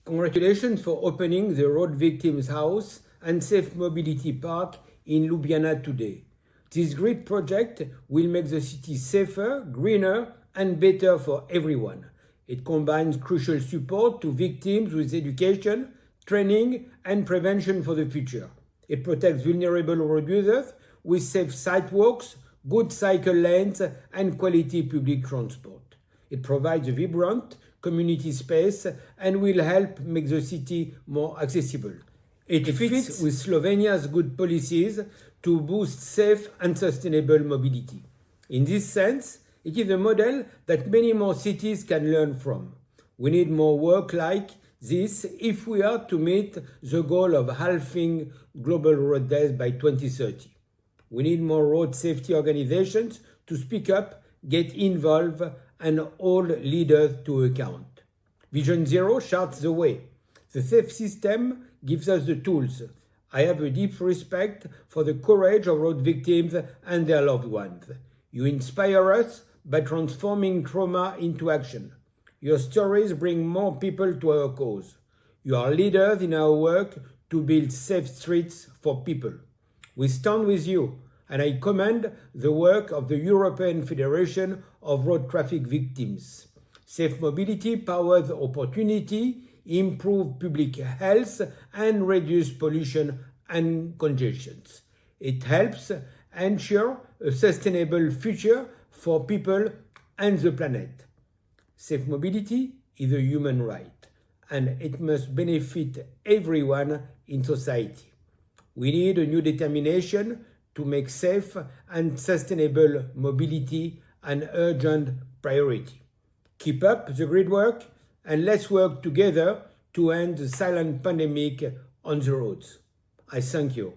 Congratulations for opening the Road Victims House and Safe Mobility Park in Ljubljana today. This great project will make the city safer, greener, and better for everyone. It combines crucial support to victims with education, training, and prevention for the future. It protects vulnerable road users with safe sidewalks, good cycle lanes, and quality public transport. It provides a vibrant community space and will help make the city more accessible. It fits with Slovenia's good policies to boost safe and sustainable mobility. In this sense, it is a model that many more cities can learn from. We need more work like this if we are to meet the goal of halving global road deaths by 2030. We need more road safety organizations to speak up, get involved, and hold leaders to account. Vision Zero charts the way. The safe system gives us the tools. I have a deep respect for the courage of road victims and their loved ones. You inspire us by transforming trauma into action. Your stories bring more people to our cause. You are leaders in our work to build safe streets for people. We stand with you, and I commend the work of the European Federation of Road Traffic Victims. Safe mobility powers opportunity, improve public health, and reduce pollution and congestion. It helps ensure a sustainable future for people and the planet. Safe mobility is a human right, and it must benefit everyone in society. We need a new determination to make safe and sustainable mobility an urgent priority. Keep up the great work, and let's work together to end the silent pandemic on the roads. I thank you.